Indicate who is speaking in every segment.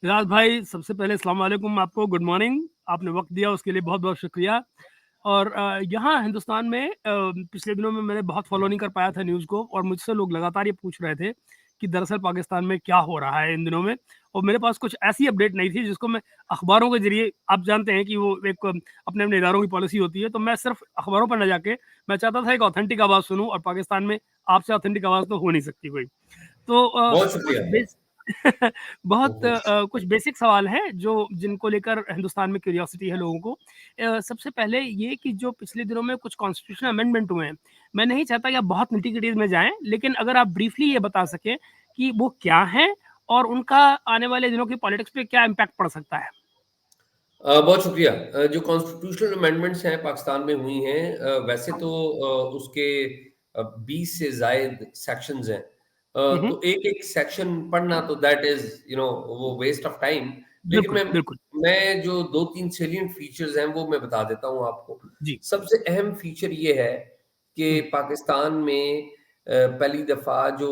Speaker 1: फिराज भाई, सबसे पहले अस्सलाम वालेकुम आपको, गुड मॉर्निंग। आपने वक्त दिया उसके लिए बहुत बहुत शुक्रिया। और यहाँ हिंदुस्तान में पिछले दिनों में मैंने बहुत फॉलो नहीं कर पाया था न्यूज़ को, और मुझसे लोग लगातार ये पूछ रहे थे कि दरअसल पाकिस्तान में क्या हो रहा है इन दिनों में। और मेरे पास कुछ ऐसी अपडेट नहीं थी जिसको मैं अखबारों के जरिए, आप जानते हैं कि वो एक अपने अपने इदारों की पॉलिसी होती है, तो मैं सिर्फ अखबारों पर न जाके मैं चाहता था एक ऑथेंटिक आवाज़ सुनूं, और पाकिस्तान में आपसे ऑथेंटिक आवाज़ तो हो नहीं सकती कोई। तो
Speaker 2: बहुत
Speaker 1: कुछ
Speaker 2: शुक्रिया।
Speaker 1: बेस बहुत
Speaker 2: हम्म।
Speaker 1: कुछ बेसिक सवाल हैं जो जिनको लेकर हिंदुस्तान में क्यूरियोसिटी है लोगों को। सबसे पहले ये कि जो पिछले दिनों में कुछ कॉन्स्टिट्यूशनल अमेंडमेंट हुए हैं, मैं नहीं चाहता कि आप बहुत निटी-ग्रिटीज़ में जाएँ, लेकिन अगर आप ब्रीफली ये बता सकें कि वो क्या हैं और उनका आने वाले दिनों की पॉलिटिक्स पे क्या इम्पैक्ट पड़ सकता है?
Speaker 2: बहुत शुक्रिया। जो कॉन्स्टिट्यूशनल अमेंडमेंट्स हैं पाकिस्तान में हुई हैं, वैसे तो उसके 20 से ज़ायद सेक्शंस हैं।
Speaker 1: हुँ, हुँ।
Speaker 2: तो एक-एक सेक्शन पढ़ना तो दैट इज़ वो वेस्ट ऑफ टाइम। लेकिन
Speaker 1: बिल्कुल,
Speaker 2: मैं
Speaker 1: बिल्कुल।
Speaker 2: मैं जो 2-3 सैलिएंट फीचर्स हैं वो मैं बता देता हूँ आपको।
Speaker 1: जी।
Speaker 2: सबसे अहम फीचर ये है कि
Speaker 1: हुँ,
Speaker 2: पाकिस्तान में पहली दफ़ा जो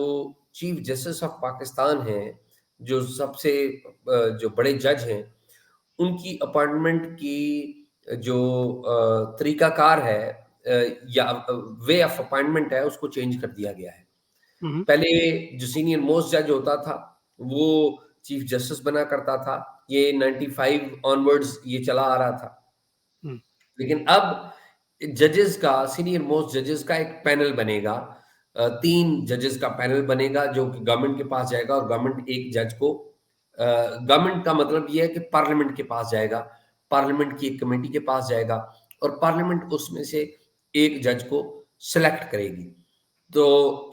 Speaker 2: चीफ जस्टिस ऑफ पाकिस्तान हैं, जो सबसे जो बड़े जज हैं, उनकी अपॉइंटमेंट की जो तरीकाकार है, या वे ऑफ अपॉइंटमेंट है, उसको चेंज कर दिया गया है।
Speaker 1: हुँ, हुँ,
Speaker 2: पहले जो सीनियर मोस्ट जज होता था, वो चीफ जस्टिस बना करता था। ये 95 ऑनवर्ड्स ये चला आ रहा था।
Speaker 1: हुँ,
Speaker 2: लेकिन अब जजेस का, सीनियर मोस्ट जजेस का एक पैनल बनेगा। 3 जजेस का पैनल बनेगा जो कि गवर्नमेंट के पास जाएगा, और गवर्नमेंट एक जज को, गवर्नमेंट का मतलब ये है कि पार्लियामेंट के पास जाएगा, पार्लियामेंट की एक कमेटी के पास जाएगा, और पार्लियामेंट उसमें से एक जज को सेलेक्ट करेगी। तो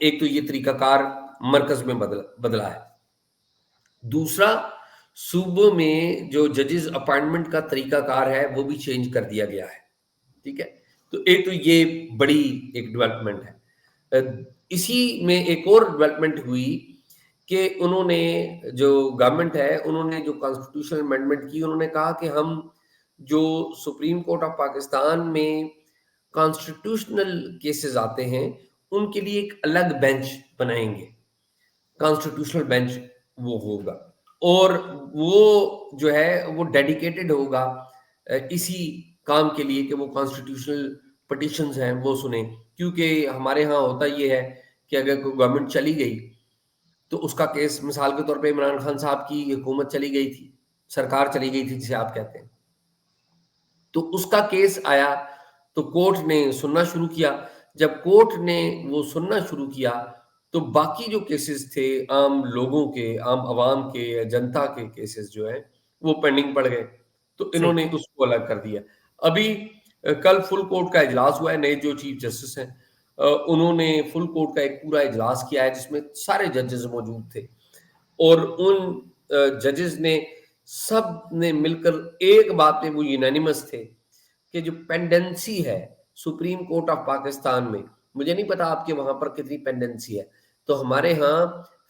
Speaker 2: एक तो ये तरीकाकार मरकज में बदला है। दूसरा, सूबों में जो जजेस अपॉइंटमेंट का तरीकाकार है वो भी चेंज कर दिया गया है। ठीक है? तो एक तो ये बड़ी एक डेवलपमेंट है। इसी में एक और डेवलपमेंट हुई कि उन्होंने, जो गवर्नमेंट है, उन्होंने जो कॉन्स्टिट्यूशनल अमेंडमेंट की, उन्होंने कहा कि हम जो सुप्रीम कोर्ट ऑफ पाकिस्तान में कॉन्स्टिट्यूशनल केसेस आते हैं, उनके लिए एक अलग बेंच बनाएंगे। कॉन्स्टिट्यूशनल बेंच वो होगा, और वो जो है वो डेडिकेटेड होगा इसी काम के लिए कि वो कॉन्स्टिट्यूशनल पिटिशंस हैं वो सुने। क्योंकि हमारे यहाँ होता ये है कि अगर कोई गवर्नमेंट चली गई, तो उसका केस, मिसाल के तौर पे इमरान खान साहब की हुकूमत चली गई थी, सरकार चली गई थी जिसे आप कहते हैं, तो उसका केस आया, तो कोर्ट ने सुनना शुरू किया। जब कोर्ट ने वो सुनना शुरू किया, तो बाकी जो केसेस थे, आम लोगों के, आम आवाम के, जनता के केसेस जो हैं, वो पेंडिंग पड़ गए। तो
Speaker 1: सही।
Speaker 2: इन्होंने उसको अलग कर दिया। अभी कल फुल कोर्ट का इजलास हुआ है, नए जो चीफ जस्टिस हैं, उन्होंने फुल कोर्ट का एक पूरा इजलास किया है जिसमें सारे जजेस मौजूद थे, और उन जजेस ने, सब ने मिलकर एक बात पे वो यूनानिमस थे कि जो पेंडेंसी है सुप्रीम कोर्ट ऑफ पाकिस्तान में, मुझे नहीं पता आपके वहां पर कितनी पेंडेंसी है, तो हमारे यहाँ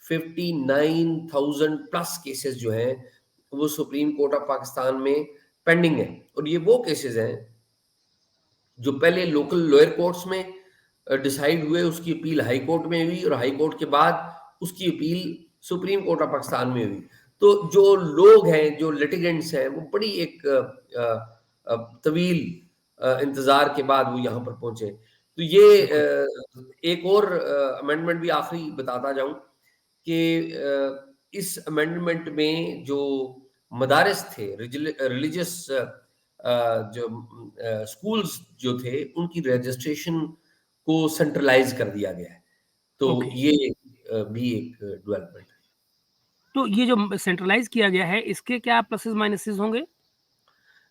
Speaker 2: 59,000 प्लस केसेस जो हैं वो सुप्रीम कोर्ट ऑफ पाकिस्तान में पेंडिंग है। और ये वो केसेस हैं जो पहले लोकल लोअर कोर्ट्स में डिसाइड हुए, उसकी अपील हाई कोर्ट में हुई, और हाई कोर्ट के बाद उसकी appeal supreme court of Pakistan में हुई। तो जो लोग हैं, जो लिटिगेंट्स हैं, वो बड़ी एक तवील इंतजार के बाद वो यहाँ पर पहुंचे। तो ये
Speaker 1: बिल्कुल।
Speaker 2: एक और अमेंडमेंट भी आखिरी बताता जाऊं कि इस अमेंडमेंट में जो मदारिस थे, रिलीजियस जो स्कूल्स जो थे, उनकी रजिस्ट्रेशन को सेंट्रलाइज कर दिया गया है। तो
Speaker 1: ओके।
Speaker 2: ये भी एक डेवलपमेंट है।
Speaker 1: तो ये जो सेंट्रलाइज़ किया गया है, इसके क्या प्लसेस माइनसेस होंगे?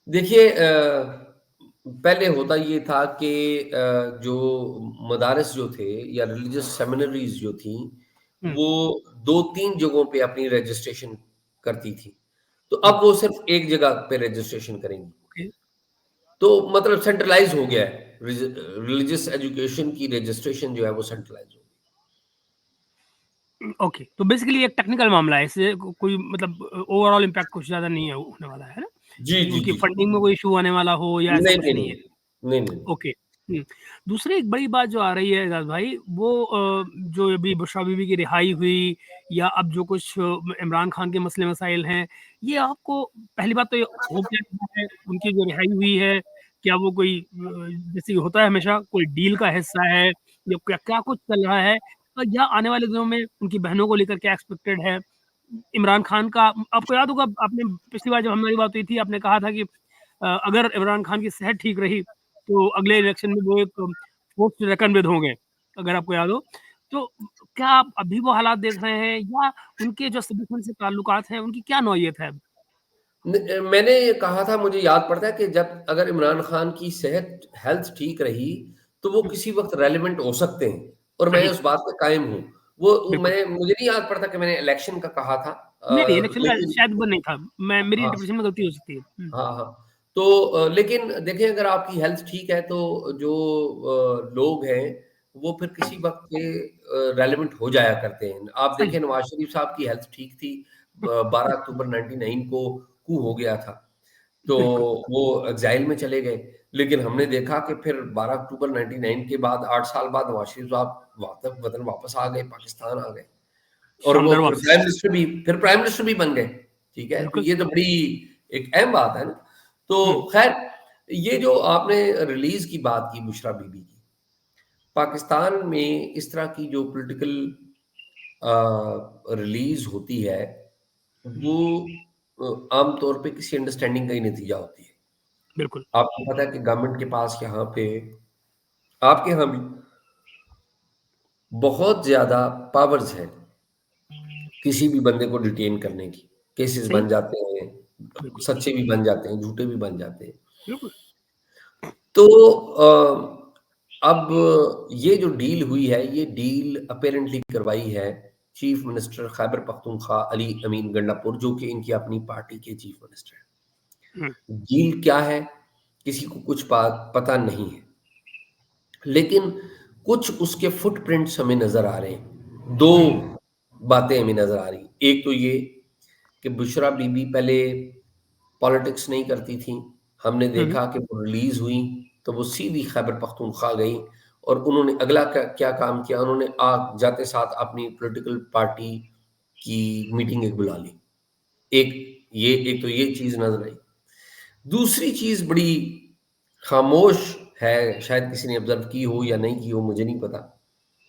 Speaker 2: देखिए, पहले होता ये था कि जो मदारिस जो थे या रिलीजियस सेमिनरीज जो थी,
Speaker 1: हुँ,
Speaker 2: वो 2-3 जगहों पे अपनी रजिस्ट्रेशन करती थी। तो
Speaker 1: हुँ,
Speaker 2: अब वो सिर्फ एक जगह पे रजिस्ट्रेशन करेंगी।
Speaker 1: ओके।
Speaker 2: तो मतलब सेंट्रलाइज़ हो गया है। रिलीजियस एजुकेशन की रजिस्ट्रेशन जो है वो सेंट्रलाइज़ हो गई।
Speaker 1: ओके, तो बेसिकली एक टेक्निकल मामला है, इससे कोई मतलब ओवरऑल इम्पैक्ट कुछ ज़्यादा नहीं है होने वाला है ना?
Speaker 2: जी,
Speaker 1: कि
Speaker 2: जी,
Speaker 1: उनकी
Speaker 2: जी।
Speaker 1: फंडिंग में कोई इश्यू आने वाला हो या ऐसा
Speaker 2: नहीं,
Speaker 1: कुछ
Speaker 2: नहीं,
Speaker 1: नहीं
Speaker 2: नहीं।
Speaker 1: है।
Speaker 2: नहीं, नहीं।
Speaker 1: ओके। हुँ। दूसरी एक बड़ी बात जो आ रही है एजाज़ भाई, वो जो अभी बुशरा बीबी की रिहाई हुई, या अब जो कुछ इमरान खान के मसले मसाइल हैं, ये आपको पहली बात तो ये हो क्या रहा है, उनकी जो रिहाई हुई है, क्या वो कोई जैसे होता है हमेशा कोई डील का हिस्सा है या क्या क्या कुछ चल रहा है? या आने वाले दिनों में उनकी बहनों को लेकर क्या एक्सपेक्टेड है? इमरान खान का आपको याद होगा आपने पिछली बार जब हमारी बात हुई थी आपने कहा था कि अगर इमरान खान की सेहत ठीक रही, तो अगले इलेक्शन में वो एक फोर्स टू रेकन विद होंगे, अगर आपको याद हो। तो क्या आप अभी वो हालात देख रहे हैं या उनके जो सिविकन से ताल्लुकात हैं, उनकी क्या नौयत है?
Speaker 2: मैंने ये कहा था, मुझे याद पड़ता है कि जब अगर इमरान खान की सेहत हेल्थ ठीक रही, तो वो
Speaker 1: हुँ,
Speaker 2: किसी वक़्त रेलेवेंट हो सकते हैं और मैं
Speaker 1: सही,
Speaker 2: उस बात पे कायम हूँ। वो
Speaker 1: बिल्कुल।
Speaker 2: मैं मुझे नहीं याद पड़ता कि मैंने इलेक्शन का कहा था
Speaker 1: नहीं, इलेक्शन का
Speaker 2: लेकिन
Speaker 1: शायद वो नहीं था। मेरी
Speaker 2: हाँ,
Speaker 1: इंटरप्रिटेशन में गलती हो सकती है।
Speaker 2: हाँ, हाँ। तो लेकिन देखिए अगर आपकी हेल्थ ठीक है तो जो लोग हैं, वो फिर किसी वक़्त पे रेलेवेंट हो जाया करते हैं। आप
Speaker 1: सही।
Speaker 2: देखें नवाज़ शरीफ साहब की हेल्थ ठीक थी, 12 अक्टूबर 99 को कू हो गया था। तो
Speaker 1: बिल्कुल,
Speaker 2: वो एग्ज़ाइल में चले गए। लेकिन हमने देखा कि फिर 12 अक्टूबर 99 के बाद 8 साल बाद नवाज़ शरीफ साहब वतन वापस आ गए, पाकिस्तान आ गए और वो
Speaker 1: शानदार
Speaker 2: फिर
Speaker 1: वापसी।
Speaker 2: प्राइम मिनिस्टर भी बन गए, ठीक है? तो
Speaker 1: बिल्कुल।
Speaker 2: ये तो बड़ी एक अहम बात है ना।
Speaker 1: हुँ,
Speaker 2: तो ख़ैर ये जो आपने रिलीज़ की बात की बुशरा बीबी की, पाकिस्तान में इस तरह की जो पॉलिटिकल रिलीज़ होती है, वो आम तौर पे किसी अंडरस्टैंडिंग का ही नतीजा होती है।
Speaker 1: बिल्कुल,
Speaker 2: आपको पता है कि गवर्नमेंट के पास यहाँ पे आपके यहाँ भी बहुत ज़्यादा पावर्स हैं, किसी भी बंदे को डिटेन करने की। केसेस
Speaker 1: सही,
Speaker 2: बन जाते हैं,
Speaker 1: बिल्कुल,
Speaker 2: सच्चे भी बन जाते हैं, झूठे भी बन जाते हैं।
Speaker 1: बिल्कुल।
Speaker 2: तो अब ये जो डील हुई है, ये डील अपैरेंटली करवाई है चीफ मिनिस्टर खैबर पख्तूनख्वा अली अमीन गंडापुर, जो कि इनकी अपनी पार्टी के चीफ मिनिस्टर हैं।
Speaker 1: हुँ,
Speaker 2: डील क्या है, किसी को कुछ पता नहीं है। लेकिन कुछ उसके फुटप्रिंट्स हमें नज़र आ रहे हैं। 2
Speaker 1: हुँ,
Speaker 2: बातें हमें नज़र आ रही। एक तो ये कि बुशरा बीबी पहले पॉलिटिक्स नहीं करती थीं। हमने
Speaker 1: हुँ,
Speaker 2: देखा कि वो रिलीज़ हुईं, तो वो सीधी खैबर पख्तूनख्वा गईं और उन्होंने अगला क्या क्या काम किया, उन्होंने जाते साथ अपनी पॉलिटिकल पार्टी की मीटिंग एक बुला ली। एक एक तो ये चीज़ नज़र आई। दूसरी चीज़ बड़ी खामोश है, शायद किसी ने ऑब्ज़र्व की हो या नहीं की हो, मुझे नहीं पता।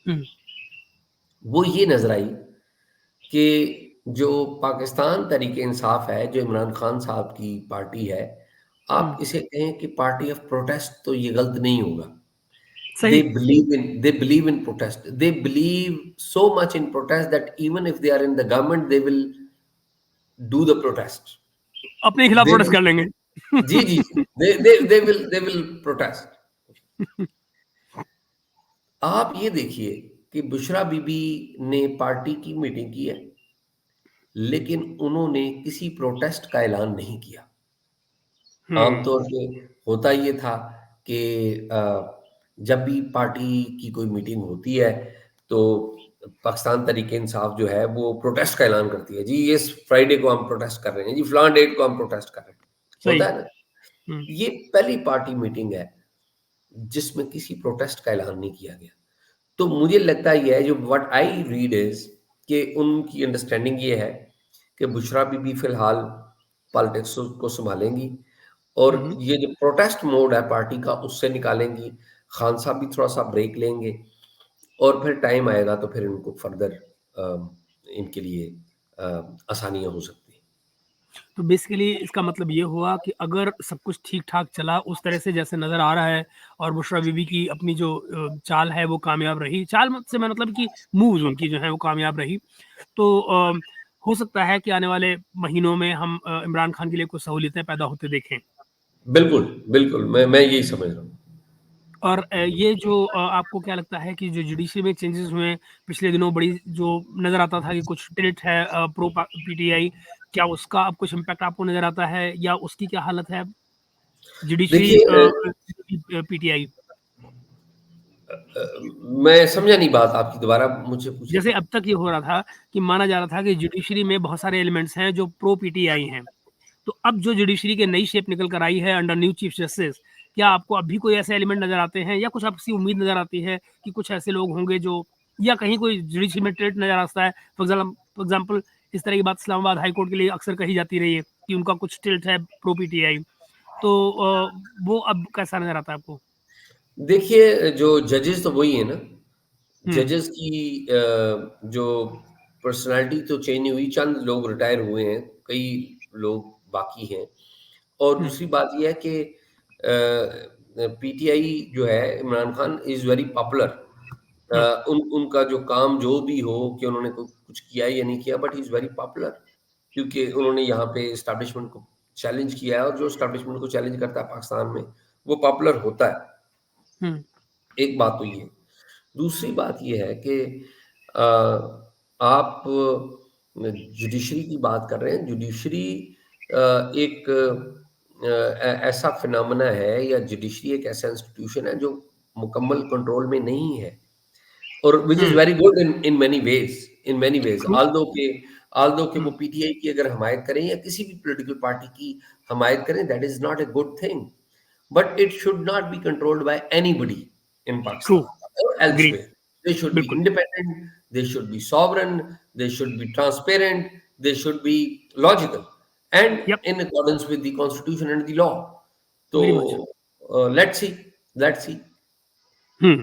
Speaker 1: हुँ,
Speaker 2: वो ये नज़र आई कि जो पाकिस्तान तहरीक-ए-इंसाफ है, जो इमरान खान साहब की पार्टी है, आप
Speaker 1: हुँ,
Speaker 2: इसे कहें कि पार्टी ऑफ प्रोटेस्ट तो ये गलत नहीं होगा।
Speaker 1: सही।
Speaker 2: They believe in protest. They believe so much in protest that even if they are in the government, they will do the protest.
Speaker 1: अपने खिलाफ
Speaker 2: They
Speaker 1: प्रोटेस्ट
Speaker 2: will
Speaker 1: कर लेंगे।
Speaker 2: जी, जी, जी। They will protest. आप ये देखिए कि बुशरा बीबी ने पार्टी की मीटिंग की है, लेकिन उन्होंने किसी प्रोटेस्ट का ऐलान नहीं किया।
Speaker 1: हुँ,
Speaker 2: आमतौर पे होता ये था कि जब भी पार्टी की कोई मीटिंग होती है, तो पाकिस्तान तहरीक-ए-इंसाफ जो है, वो प्रोटेस्ट का ऐलान करती है। जी, इस फ्राइडे को हम प्रोटेस्ट कर रहे हैं, जी फलाँ डेट को हम प्रोटेस्ट कर रहे हैं।
Speaker 1: सही।
Speaker 2: होता है ना?
Speaker 1: हुँ,
Speaker 2: ये पहली पार्टी मीटिंग है, जिसमें किसी प्रोटेस्ट का ऐलान नहीं किया गया। तो मुझे लगता ये है जो व्हाट आई रीड इज़ कि उनकी अंडरस्टैंडिंग ये है कि बुशरा बीबी फ़िलहाल पॉलिटिक्स को सँभालेंगी और
Speaker 1: हुँ, हुँ।
Speaker 2: ये जो प्रोटेस्ट मोड है पार्टी का उससे निकालेंगी। खान साहब भी थोड़ा-सा ब्रेक लेंगे और फिर टाइम आएगा तो फिर इनको फर्दर इनके लिए आसानियाँ हो सकती हैं।
Speaker 1: तो बेसिकली इसका मतलब ये हुआ कि अगर सब कुछ ठीक-ठाक चला उस तरह से जैसे नज़र आ रहा है और बुशरा बीबी की अपनी जो चाल है वो कामयाब रही। चाल से मैं मतलब कि मूव्स उनकी जो हैं वो कामयाब रही। तो हो सकता है कि आने वाले महीनों में हम इमरान खान के लिए कुछ सहूलियतें पैदा होते देखें।
Speaker 2: बिल्कुल, बिल्कुल, मैं यही समझ रहा हूँ।
Speaker 1: और ये जो आपको क्या लगता है कि जो जुडिशरी में चेंजेस हुए हैं, पिछले दिनों बड़ी जो नज़र आता था कि कुछ टिल्ट है प्रो पीटीआई, क्या उसका अब कुछ इम्पैक्ट आपको नज़र आता है या उसकी क्या हालत है? जुडिशरी
Speaker 2: देखिए
Speaker 1: पीटीआई
Speaker 2: मैं समझा नहीं बात आपकी, दोबारा मुझसे पूछें?
Speaker 1: जैसे अब तक ये हो रहा था कि माना जा रहा था कि जुडिशरी में बहुत सारे एलिमेंट्स हैं जो प्रो पीटीआई हैं। तो अब जो जुडिशरी की नई शेप निकल कर आई है अंडर न्यू चीफ जस्टिस, क्या आपको अभी कोई ऐसे एलिमेंट नज़र आते हैं या कुछ आपसी उम्मीद नज़र आती है कि कुछ ऐसे लोग होंगे जो या कहीं कोई जुडिशरी में ट्रेट नज़र आता है? फॉर एग्ज़ाम्पल इस तरह की बात इस्लामाबाद हाई कोर्ट के लिए अक्सर कही जाती रही है कि उनका कुछ टिल्ट है प्रो पीटीआई। तो वो अब कैसा नज़र आता है आपको?
Speaker 2: देखिए, जो जजेस तो वही है ना,
Speaker 1: हुँ,
Speaker 2: जजेस की जो पर्सनैलिटी तो चेंज नहीं हुई, चंद लोग रिटायर हुए हैं, कई लोग बाकी हैं। और
Speaker 1: हुँ,
Speaker 2: दूसरी बात ये है कि पीटीआई जो है, Imran Khan is very popular.
Speaker 1: हुँ,
Speaker 2: उनका जो काम जो भी हो कि उन्होंने कुछ किया या नहीं किया, but he is very popular, क्योंकि उन्होंने यहाँ पे एस्टेब्लिशमेंट को चैलेंज किया है, और जो एस्टेब्लिशमेंट को चैलेंज करता है पाकिस्तान में, वो पॉपुलर होता है।
Speaker 1: हुँ,
Speaker 2: एक बात तो ये है। दूसरी बात ये है कि अ, आप जुडिशरी की बात कर रहे हैं। जुडिशरी एक ऐसा फिनोमेना है, या जुडिशरी एक ऐसा इंस्टीट्यूशन है जो मुकम्मल कंट्रोल में नहीं है, और which is
Speaker 1: hmm,
Speaker 2: very good in many ways.
Speaker 1: True,
Speaker 2: although के वो
Speaker 1: हुँ,
Speaker 2: पीटीआई की अगर हमायत करें, या किसी भी पॉलिटिकल पार्टी की हमायत करें, that is not a good thing. But it should not be controlled by anybody in
Speaker 1: true,
Speaker 2: Pakistan or
Speaker 1: agreed,
Speaker 2: elsewhere. They should be
Speaker 1: बिल्कुल,
Speaker 2: independent, they should be sovereign, they should be transparent, they should be logical, and
Speaker 1: yup,
Speaker 2: in accordance with the constitution and the law. So
Speaker 1: very much.
Speaker 2: let's see.
Speaker 1: Hmm.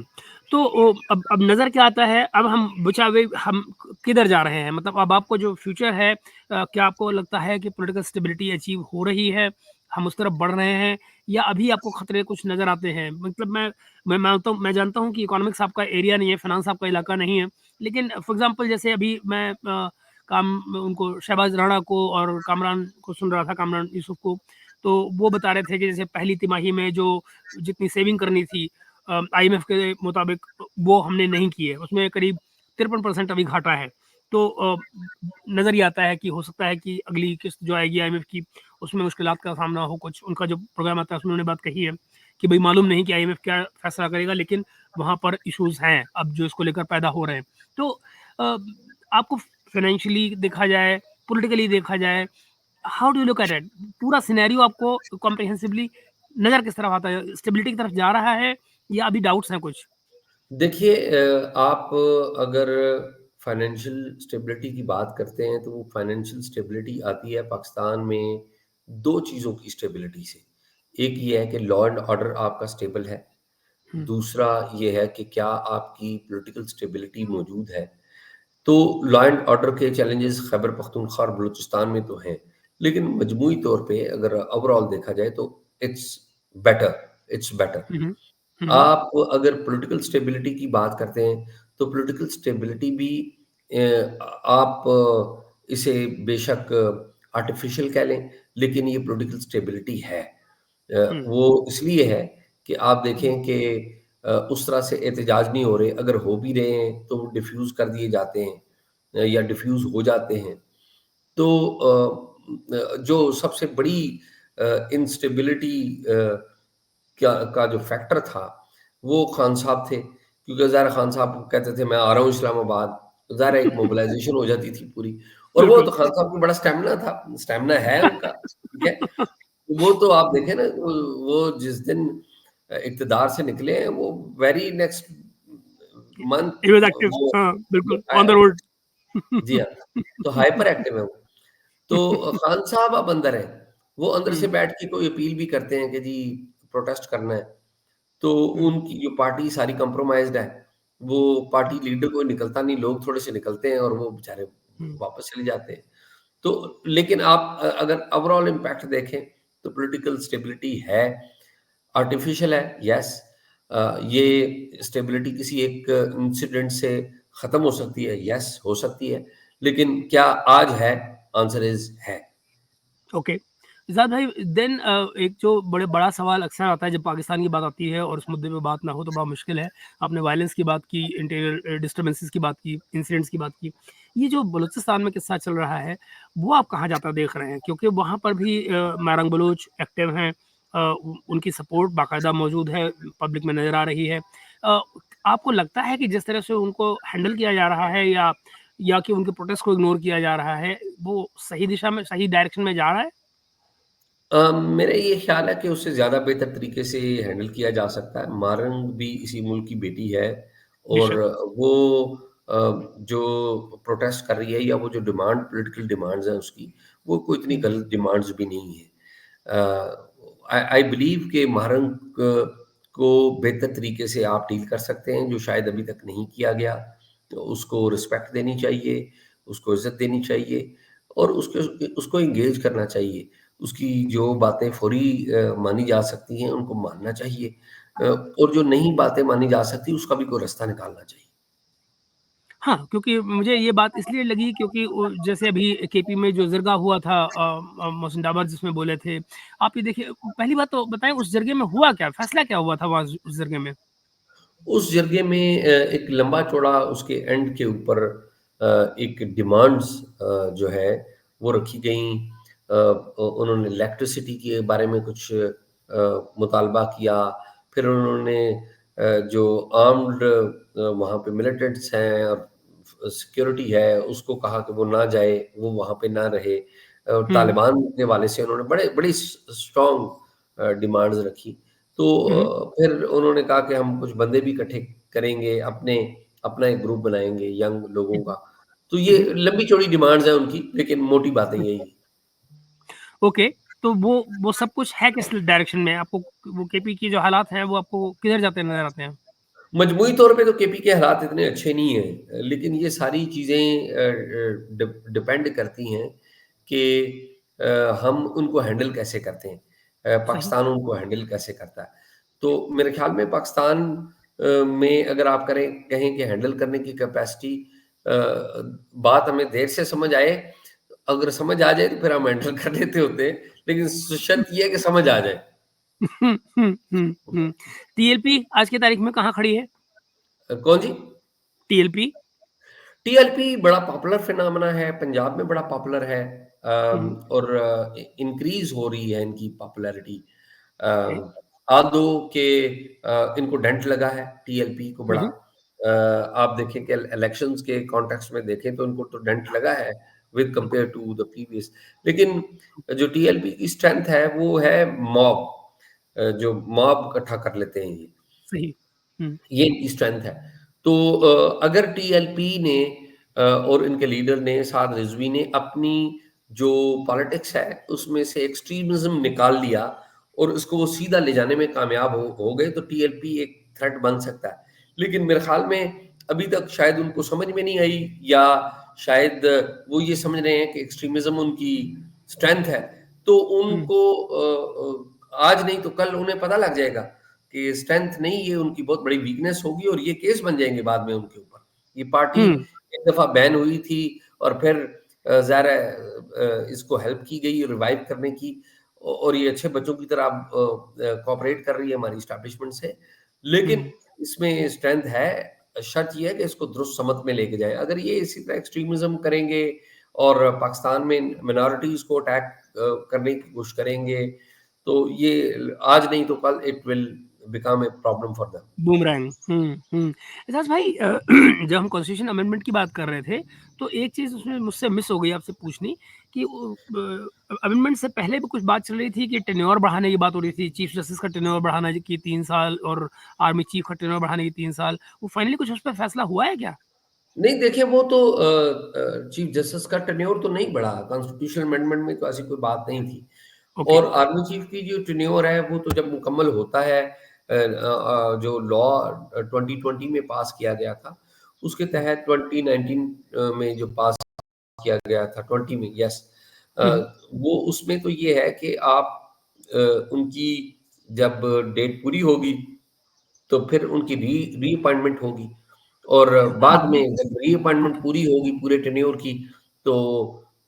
Speaker 1: तो अब नज़र क्या आता है, अब हम बचा हुए हम किधर जा रहे हैं? मतलब अब आपको जो फ्यूचर है क्या आपको लगता है कि पॉलिटिकल स्टेबिलिटी अचीव हो रही है? हम उस तरफ बढ़ रहे हैं या अभी आपको खतरे कुछ नज़र आते हैं? मतलब मैं जानता हूँ कि इकोनॉमिक्स आपका एरिया नहीं है, फाइनेंस आपका इलाका नहीं है। लेकिन फॉर एग्ज़ाम्पल जैसे अभी मैं काम उनको शहबाज़ राणा को और कामरान को सुन रहा था, कामरान यूसुफ को, तो वो बता रहे थे कि जैसे पहली तिमाही में जो जितनी सेविंग करनी थी आईएमएफ के मुताबिक वो हमने नहीं की है, उसमें करीब 53% अभी घाटा है। तो नज़र ये आता है कि हो सकता है कि अगली किस्त जो आएगी आईएमएफ की, उसमें मुश्किलात का सामना हो कुछ। उनका जो प्रोग्राम आता है उसमें उन्होंने बात कही है कि भई मालूम नहीं कि आईएमएफ क्या फैसला करेगा, लेकिन वहाँ पर इश्यूज़ हैं, अब जो इसको लेकर पैदा हो रहे हैं। तो अ, आपको फाइनेंशियली देखा जाए, पॉलिटिकली देखा जाए, how do you look at it? पूरा सिनेरियो आपको कॉम्प्रिहेंसिवली नज़र किस तरफ आता है? स्टेबिलिटी की तरफ जा रहा है या अभी डाउट्स हैं कुछ?
Speaker 2: देखिए, आप अगर फाइनेंशियल स्टेबिलिटी की बात करते हैं, तो वो फाइनेंशियल स्टेबिलिटी आती है पाकिस्तान में 2 चीज़ों की स्टेबिलिटी से। एक ये है कि लॉ एंड ऑर्डर आपका स्टेबल है।
Speaker 1: हुँ,
Speaker 2: दूसरा ये है कि क्या आपकी पॉलिटिकल स्टेबिलिटी मौजूद है। तो लॉ एंड ऑर्डर के चैलेंजेस खैबर पख्तूनख्वा और बलूचिस्तान में तो हैं, लेकिन मजमूई तौर पे अगर ओवरऑल देखा जाए तो इट्स बेटर इट्स बेटर।
Speaker 1: हुँ, हुँ, हुँ,
Speaker 2: आप अगर पॉलिटिकल स्टेबिलिटी की बात करते हैं, तो पॉलिटिकल स्टेबिलिटी भी आप इसे बेशक आर्टिफ़िशियल कह लें, लेकिन ये पॉलिटिकल स्टेबिलिटी है।
Speaker 1: हुँ,
Speaker 2: वो इसलिए है कि आप
Speaker 1: हुँ,
Speaker 2: देखें कि उस तरह से एहतजाज नहीं हो रहे, अगर हो भी रहे हैं, तो वो डिफ्यूज़ कर दिए जाते हैं, या डिफ्यूज़ हो जाते हैं। तो जो सबसे बड़ी इंस्टेबिलिटी क्या का जो फैक्टर था, वो खान साहब थे, क्योंकि ज़ाहिर है खान साहब कहते थे मैं आ रहा हूँ इस्लामाबाद, तो ज़ाहिर है एक मोबिलाइज़ेशन हो जाती थी पूरी। और वो तो
Speaker 1: बिल्कुल।
Speaker 2: खान साहब को बड़ा स्टैमिना था, स्टैमिना है उनका, ठीक है? वो तो आप देखें ना, वो जिस दिन इक़्तिदार से निकले हैं, वो very next month
Speaker 1: he was active
Speaker 2: वो
Speaker 1: हाँ, बिल्कुल ऑन द
Speaker 2: अ,
Speaker 1: रोड।
Speaker 2: जी हाँ, तो हाइपर एक्टिव है वो। तो खान साहब अब अंदर हैं, वो अंदर से
Speaker 1: हुँ,
Speaker 2: बैठ के कोई अपील भी करते हैं कि जी प्रोटेस्ट करना है, तो
Speaker 1: हुँ,
Speaker 2: उनकी जो पार्टी सारी कंप्रोमाइज़्ड है, वो पार्टी लीडर कोई निकलता नहीं, लोग थोड़े से निकलते हैं और वो बेचारे
Speaker 1: हुँ,
Speaker 2: वापस चले जाते हैं। तो लेकिन आप अगर ओवरऑल इम्पैक्ट देखें, तो पॉलिटिकल स्टेबिलिटी है, आर्टिफ़िशियल है, येस। ये स्टेबिलिटी किसी एक इंसिडेंट से ख़त्म हो सकती है, येस, हो सकती है, लेकिन क्या आज है? आंसर इज़ है।
Speaker 1: ओके। ज़ाद भाई देन एक जो बड़ा सवाल अक्सर आता है जब पाकिस्तान की बात आती है और उस मुद्दे पे बात ना हो तो बड़ा मुश्किल है। आपने वायलेंस की बात की, इंटीरियर डिस्टर्बेंसेस की बात की, इंसिडेंट्स की बात की। ये जो बलूचिस्तान में किस्सा चल रहा है, वो आप कहाँ जाता देख रहे हैं? क्योंकि वहाँ पर भी मारंग बलूच एक्टिव हैं, उनकी सपोर्ट बाकायदा मौजूद है, पब्लिक में नज़र आ रही है। अ, आपको लगता है कि जिस तरह से उनको हैंडल किया जा रहा है या कि उनके प्रोटेस्ट को इग्नोर किया जा रहा है, वो सही दिशा में, सही डायरेक्शन में जा रहा है?
Speaker 2: मेरा ये ख़्याल है कि उससे ज़्यादा बेहतर तरीके से हैंडल किया जा सकता है। मारंग भी इसी मुल्क की बेटी है, और
Speaker 1: बेशक।
Speaker 2: वो जो प्रोटेस्ट कर रही है या वो जो पॉलिटिकल डिमांड्स हैं उसकी, वो कोई इतनी
Speaker 1: हुँ,
Speaker 2: गलत डिमांड्स भी नहीं है। आई आई बिलीव कि महारंग को बेहतर तरीके से आप डील कर सकते हैं, जो शायद अभी तक नहीं किया गया। तो उसको रिस्पेक्ट देनी चाहिए, उसको इज़्ज़त देनी चाहिए और उसको उसको एंगेज करना चाहिए। उसकी जो बातें फौरी मानी जा सकती हैं, उनको मानना चाहिए और जो नहीं बातें मानी जा सकती, उसका भी कोई रास्ता निकालना चाहिए।
Speaker 1: हाँ, क्योंकि मुझे ये बात इसलिए लगी क्योंकि जैसे अभी केपी में जो ज़रगा हुआ था मोहसिन डाबर जिसमें बोले थे, आप ये देखिए पहली बात तो बताएँ उस जरगे में हुआ क्या? फैसला क्या हुआ था वहाँ उस जरगे में?
Speaker 2: उस जरिए में एक लंबा-चौड़ा उसके एंड के ऊपर एक डिमांड्स जो है वो रखी गईं। उन्होंने इलेक्ट्रिसिटी के बारे में कुछ मुतालबा किया। फिर उन्होंने जो आर्म्ड वहाँ पे मिलिटेंट्स हैं और सिक्योरिटी है उसको कहा कि वो ना जाए, वो वहाँ पे ना रहे।
Speaker 1: हुँ,
Speaker 2: तालिबान के हवाले से उन्होंने बड़ी स्ट्रॉन्ग डिमांड्स रखी। तो
Speaker 1: हुँ, हुँ,
Speaker 2: फिर उन्होंने कहा कि हम कुछ बंदे भी इकट्ठे करेंगे, अपना एक ग्रुप बनाएँगे यंग लोगों
Speaker 1: हुँ,
Speaker 2: का। तो ये
Speaker 1: हुँ,
Speaker 2: लंबी-चौड़ी डिमांड्स हैं उनकी, लेकिन मोटी बातें
Speaker 1: हुँ।
Speaker 2: यही हैं।
Speaker 1: ओके, तो वो सब कुछ है किस डायरेक्शन में? आपको वो केपी की जो हालात हैं, वो आपको किधर जाते नज़र आते हैं?
Speaker 2: मजमूई तौर पे तो केपी के हालात इतने अच्छे नहीं हैं, लेकिन ये सारी चीज़ें डिपेंड करती हैं कि हम उनको हैंडल कैसे करते हैं।
Speaker 1: सही।
Speaker 2: पाकिस्तान उनको हैंडल कैसे करता है। तो मेरे ख़्याल में पाकिस्तान में अगर आप कहें कि हैंडल करने की कैपेसिटी अ, बात हमें देर से समझ आए, अगर समझ आ जाए तो फिर हम हैंडल कर लेते होते हैं, लेकिन शर्त ये है कि समझ आ जाए।
Speaker 1: हुँ, हुँ, हुँ, हुँ। टीएलपी आज की तारीख में कहाँ खड़ी है?
Speaker 2: कौन जी?
Speaker 1: टीएलपी?
Speaker 2: टीएलपी बड़ा पॉपुलर फिनोमेना है, पंजाब में बड़ा पॉपुलर है
Speaker 1: हुँ, हुँ,
Speaker 2: और इंक्रीज़ हो रही है इनकी पॉपुलैरिटी।
Speaker 1: ओके।
Speaker 2: आल्दो के इनको डेंट लगा है टीएलपी को
Speaker 1: हुँ,
Speaker 2: बड़ा।
Speaker 1: हुँ,
Speaker 2: आप देखें कि इलेक्शंस के कॉन्टेक्स्ट में देखें तो इनको तो डेंट लगा है विद
Speaker 1: बिल्कुल,
Speaker 2: कंपेयर टू द प्रीवियस। लेकिन जो टीएलपी की स्ट्रेंथ है वो है मॉब, जो मॉब इकट्ठा कर लेते हैं ये।
Speaker 1: सही। हुँ,
Speaker 2: ये इनकी स्ट्रेंथ है। तो अगर टीएलपी ने और इनके लीडर ने साद रिज़वी ने अपनी जो पॉलिटिक्स है उसमें से एक्सट्रीमिज़्म निकाल लिया और उसको वो सीधा ले जाने में कामयाब हो गए तो टीएलपी एक थ्रेट बन सकता है। लेकिन मेरे ख़्याल में अभी तक शायद उनको समझ में नहीं आई या शायद वो ये समझ रहे हैं कि एक्सट्रीमिज़्म उनकी स्ट्रेंथ है। तो
Speaker 1: हुँ,
Speaker 2: उनको आज नहीं तो कल उन्हें पता लग जाएगा कि स्ट्रेंथ नहीं, ये उनकी बहुत बड़ी वीकनेस होगी और ये केस बन जाएँगे बाद में उनके ऊपर। ये पार्टी
Speaker 1: हुँ,
Speaker 2: एक दफ़ा बैन हुई थी और फिर ज़ाहिर है इसको हेल्प की गई रिवाइव करने की और ये अच्छे बच्चों की तरह अब कोऑपरेट कर रही है हमारी एस्टेब्लिशमेंट से। लेकिन
Speaker 1: हुँ,
Speaker 2: इसमें स्ट्रेंथ है, शर्त ये है कि इसको दुरुस्त समत में लेके जाएँ। अगर ये इसी तरह एक्सट्रीमिज़्म करेंगे और पाकिस्तान में माइनॉरिटीज़ को अटैक करने की कोशिश करेंगे, तो ये आज नहीं तो कल it will become a problem for them.
Speaker 1: Boomerang. हुँ, हुँ। एजाज़ भाई जब हम कॉन्स्टिट्यूशन अमेंडमेंट की बात कर रहे थे, तो एक चीज़ उसमें मुझसे मिस हो गई आपसे पूछनी कि अमेंडमेंट से पहले भी कुछ बात चल रही थी कि टेन्योर बढ़ाने की बात हो रही थी, चीफ जस्टिस का टेन्योर बढ़ाना की 3 साल और आर्मी चीफ का टेन्योर बढ़ाने की 3 साल। वो फाइनली कुछ उस पे फैसला हुआ है क्या?
Speaker 2: नहीं देखिए वो तो चीफ जस्टिस का टेन्योर तो नहीं बढ़ा, कॉन्स्टिट्यूशनल अमेंडमेंट में तो ऐसी कोई बात नहीं थी।
Speaker 1: ओके।
Speaker 2: और आर्मी चीफ की जो टेन्योर है वो तो जब मुकम्मल होता है जो लॉ 2020 में पास किया गया था, उसके
Speaker 1: हुँ,
Speaker 2: तहत 2019 में जो पास किया गया था 20 में यस अ,
Speaker 1: हुँ,
Speaker 2: वो उसमें तो ये है कि आप अ, उनकी जब डेट पूरी होगी तो फिर उनकी रीअपॉइंटमेंट होगी और बाद
Speaker 1: हाँ,
Speaker 2: में जब रीअपॉइंटमेंट
Speaker 1: ओके।
Speaker 2: पूरी होगी पूरे टेन्योर की, तो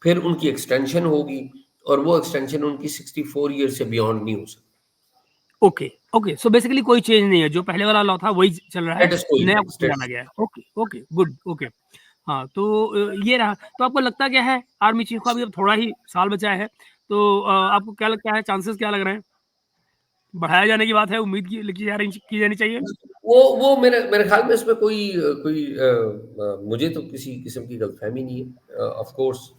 Speaker 2: फिर उनकी एक्सटेंशन होगी और वो एक्सटेंशन उनकी 64 ईयर से बियॉन्ड नहीं हो सकती।
Speaker 1: ओके, ओके, सो बेसिकली कोई चेंज नहीं है, जो पहले वाला लॉ था वही चल रहा है,
Speaker 2: स्टेटस कोई
Speaker 1: नया
Speaker 2: है,
Speaker 1: कुछ नहीं डाला
Speaker 2: स्टेटस
Speaker 1: गया है। Okay, okay, good, okay. हाँ, तो ये रहा। तो आपको लगता क्या है आर्मी चीफ का अभी अब थोड़ा ही साल बचा है, तो आपको क्या लगता है चांसेस क्या लग रहे हैं? बढ़ाए जाने की बात है, उम्मीद की जानी चाहिए?
Speaker 2: वो मेरे मेरे ख़्याल में इसमें मुझे तो किसी किस्म की गलतफ़हमी नहीं है। ऑफ़ कोर्स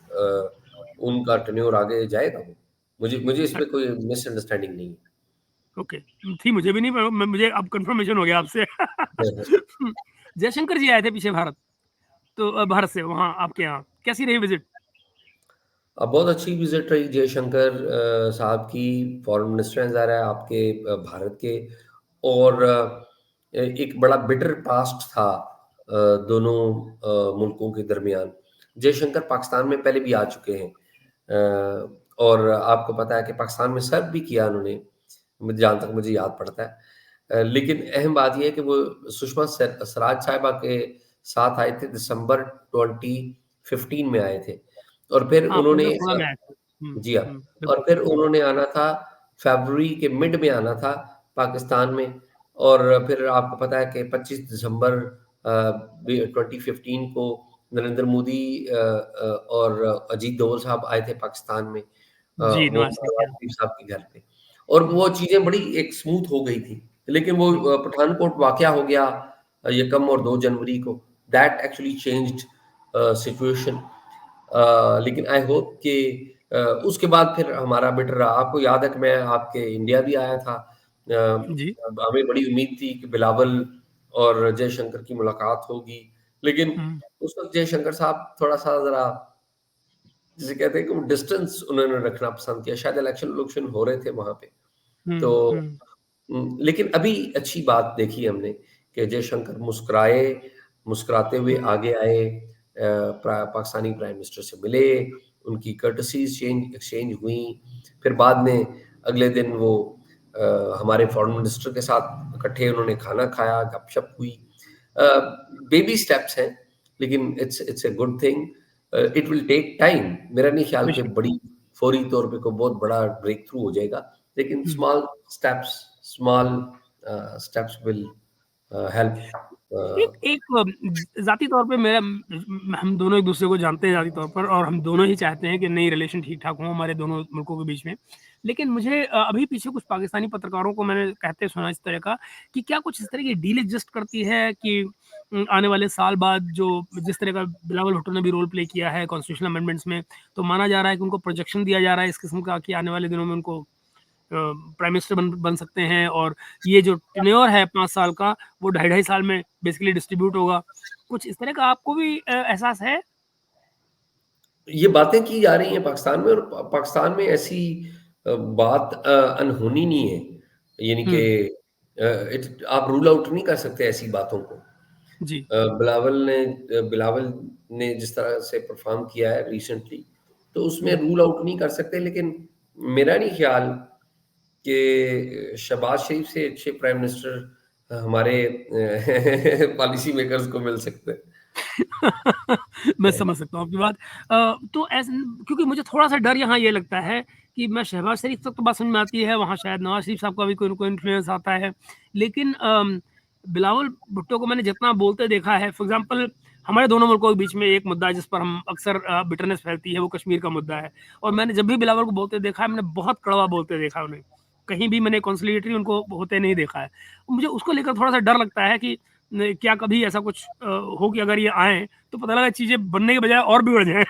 Speaker 2: उनका टेन्योर आगे जाएगा वो। मुझे मुझे
Speaker 1: अ,
Speaker 2: इसमें कोई मिसअंडरस्टैंडिंग नहीं
Speaker 1: ओके, थी मुझे भी नहीं मुझे अब कन्फर्मेशन हो गया आपसे।
Speaker 2: है।
Speaker 1: जयशंकर जी आए थे पीछे भारत। तो भारत से वहाँ आपके यहाँ कैसी रही विजिट?
Speaker 2: बहुत अच्छी विजिट रही जयशंकर साहब की। फॉरेन मिनिस्टर हैं ज़ाहिर है आपके भारत के। और एक बड़ा बिटर पास्ट था दोनों मुल्कों के दरमियान। जयशंकर पाकिस्तान में पहले भी आ चुके हैं, और आपको पता है कि पाकिस्तान में सर्व भी किया उन्होंने, जहाँ तक मुझे याद पड़ता है। लेकिन अहम बात ये है कि वो सुषमा स्वराज साहिबा के साथ आए थे, दिसंबर 2015 में आए थे। और फिर
Speaker 1: हाँ,
Speaker 2: उन्होंने
Speaker 1: 15-16 में आए थे।
Speaker 2: जी हाँ, और
Speaker 1: बिल्कुल।
Speaker 2: फिर उन्होंने आना था, फ़रवरी के मिड में आना था पाकिस्तान में। और फिर आपको पता है कि 25 दिसंबर 2015 को नरेंद्र मोदी और अजीत डोभाल साहब आए थे पाकिस्तान में,
Speaker 1: जी,
Speaker 2: वो
Speaker 1: नवाज़ शरीफ के
Speaker 2: नवाज़
Speaker 1: यहाँ।
Speaker 2: शरीफ साहब के घर पे। और वो चीज़ें बड़ी एक स्मूथ हो गई थी। लेकिन वो
Speaker 1: हुँ,
Speaker 2: पठानकोट वाक़या हो गया 1 और 2 जनवरी को, दैट एक्चुअली चेंज्ड सिचुएशन। लेकिन आई होप कि उसके बाद फिर हमारा बेटर रहा। आपको याद है कि मैं आपके इंडिया भी आया था।
Speaker 1: जी।
Speaker 2: हमें बड़ी उम्मीद थी कि बिलावल और जयशंकर की मुलाकात होगी, लेकिन
Speaker 1: हुँ,
Speaker 2: उस वक़्त जयशंकर साहब थोड़ा-सा ज़रा, जिसे कहते हैं कि वो डिस्टेंस उन्होंने रखना पसंद किया। शायद इलेक्शन-उलेक्शन हो रहे थे वहाँ पे। तो
Speaker 1: हुँ, हुँ।
Speaker 2: लेकिन अभी अच्छी बात देखी हमने कि जयशंकर मुस्कुराए, मुस्कुराते हुए आगे आए, पाकिस्तानी प्राइम मिनिस्टर से मिले, उनकी कर्टसीज़ एक्सचेंज हुई। फिर बाद में अगले दिन वो हमारे फॉरेन मिनिस्टर के साथ इकट्ठे उन्होंने खाना खाया, गपशप हुई। अ, बेबी स्टेप्स हैं, लेकिन it's a good thing. It will take time. मेरा नहीं ख्याल कि
Speaker 1: बेशक।
Speaker 2: बड़ी फौरी तौर पे कोई बहुत बड़ा ब्रेक थ्रू हो जाएगा, लेकिन
Speaker 1: हुँ।
Speaker 2: Steps small steps will help.
Speaker 1: एक एक ज़ाती तौर पे मेरा हम दोनों एक-दूसरे को जानते हैं ज़ाती तौर पर और हम दोनों ही चाहते हैं कि नई रिलेशन ठीक-ठाक हो हमारे दोनों मुल्कों के बीच में। लेकिन मुझे अभी पीछे कुछ पाकिस्तानी पत्रकारों को मैंने कहते सुना इस तरह का कि क्या कुछ इस तरह की डील एग्ज़िस्ट करती है कि आने वाले साल बाद जो जिस तरह का बिलावल भुट्टो ने भी रोल प्ले किया है कॉन्स्टिट्यूशनल अमेंडमेंट्स में, तो माना जा रहा है कि उनको प्रोजेक्शन दिया जा रहा है इस किस्म का कि आने वाले दिनों में उनको प्राइम मिनिस्टर बन सकते हैं और ये जो टेन्योर है 5 साल का, वो ढाई ढाई साल में बेसिकली डिस्ट्रीब्यूट होगा। कुछ इस तरह का आपको भी एहसास है?
Speaker 2: ये बातें की जा रही हैं पाकिस्तान में, और पाकिस्तान में ऐसी बात अनहोनी नहीं है। यानी कि
Speaker 1: हुँ,
Speaker 2: आप रूल आउट नहीं कर सकते ऐसी बातों को।
Speaker 1: जी।
Speaker 2: बिलावल ने जिस तरह से परफ़ॉर्म किया है रिसेंटली, तो उसमें
Speaker 1: हुँ।
Speaker 2: रूल आउट नहीं कर सकते। लेकिन मेरा नहीं ख़्याल कि शहबाज़ शरीफ से अच्छे प्राइम मिनिस्टर हमारे पॉलिसी मेकर्स को मिल सकते हैं।
Speaker 1: मैं समझ सकता हूँ आपकी बात। तो क्योंकि मुझे थोड़ा-सा डर यहाँ ये लगता है कि मैं शहबाज़ शरीफ तक तो बात समझ में आती है, वहाँ शायद नवाज़ शरीफ साहब का भी कोई न कोई इन्फ्लुएंस आता है। लेकिन बिलावल भुट्टो को मैंने जितना बोलते देखा है, फॉर एग्ज़ाम्पल हमारे दोनों मुल्कों के बीच में एक मुद्दा है जिस पर हम अक्सर बिटरनेस फैलती है, वो कश्मीर का मुद्दा है। और मैंने जब भी बिलावल को बोलते देखा है, मैंने बहुत कड़वा बोलते देखा है उन्हें। कहीं भी मैंने कंसिलिएटरी उनको होते नहीं देखा है। मुझे उसको लेकर थोड़ा-सा डर लगता है कि क्या कभी ऐसा कुछ हो कि अगर ये आएँ तो पता लगा चीज़ें बनने के बजाय और बिगड़ जाएँ।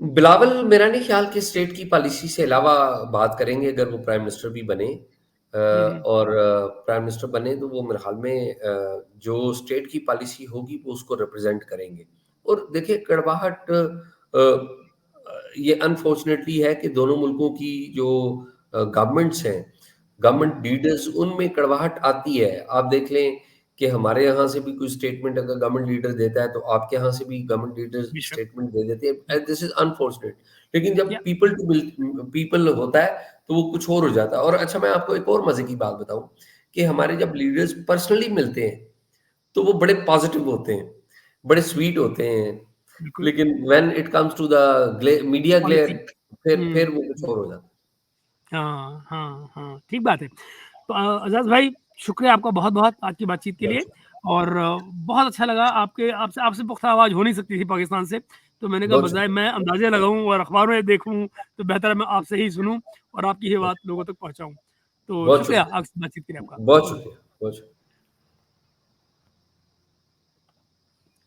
Speaker 2: बिलावल मेरा नहीं ख्याल कि स्टेट की पॉलिसी से अलावा बात करेंगे अगर वो प्राइम मिनिस्टर भी बने।
Speaker 1: हुँ, हुँ।
Speaker 2: और प्राइम मिनिस्टर बने तो वो मेरे ख्याल में जो स्टेट की पॉलिसी होगी वो उसको रिप्रेजेंट करेंगे। और देखिए कड़वाहट ये अनफॉर्चुनेटली है कि दोनों मुल्कों की जो गवर्नमेंट्स हैं, गवर्नमेंट लीडर्स, उनमें कड़वाहट आती है। आप देख लें कि हमारे यहाँ से भी कोई स्टेटमेंट अगर गवर्नमेंट लीडर देता है तो आपके यहाँ से भी गवर्नमेंट लीडर्स
Speaker 1: बेशक।
Speaker 2: स्टेटमेंट दे देते हैं, एंड दिस इज अनफॉर्चुनेट। लेकिन जब
Speaker 1: या
Speaker 2: पीपल टू पीपल होता है तो वो कुछ और हो जाता है। और अच्छा, मैं आपको एक और मजे की बात बताऊं कि
Speaker 1: हुँ,
Speaker 2: हमारे जब लीडर्स पर्सनली मिलते हैं तो वो बड़े पॉजिटिव होते हैं, बड़े स्वीट होते हैं।
Speaker 1: बिल्कुल,
Speaker 2: लेकिन when it comes to the media glare,
Speaker 1: policy.
Speaker 2: फिर
Speaker 1: हुँ,
Speaker 2: वो कुछ
Speaker 1: हुँ।
Speaker 2: और हो जाता है।
Speaker 1: हाँ, हाँ, हाँ, ठीक बात है। तो अज़ाज़ भाई शुक्रिया आपका बहुत-बहुत आज की बातचीत के लिए
Speaker 2: बहुत
Speaker 1: और बहुत अच्छा लगा आपके आपसे आपसे पुख्ता आवाज़ हो नहीं सकती थी पाकिस्तान से। तो मैंने कहा
Speaker 2: बहुत
Speaker 1: बजाए
Speaker 2: शुक्रिया।
Speaker 1: मैं अंदाज़े लगाऊँ और अखबारों में देखूँ तो बेहतर है मैं आपसे ही सुनूँ और आपकी ये बात लोगों तक पहुँचाऊँ। तो
Speaker 2: बहुत
Speaker 1: शुक्रिया
Speaker 2: शुक्रिया।
Speaker 1: आपसे बातचीत के लिए आपका।
Speaker 2: बहुत शुक्रिया। बहुत शुक्रिया।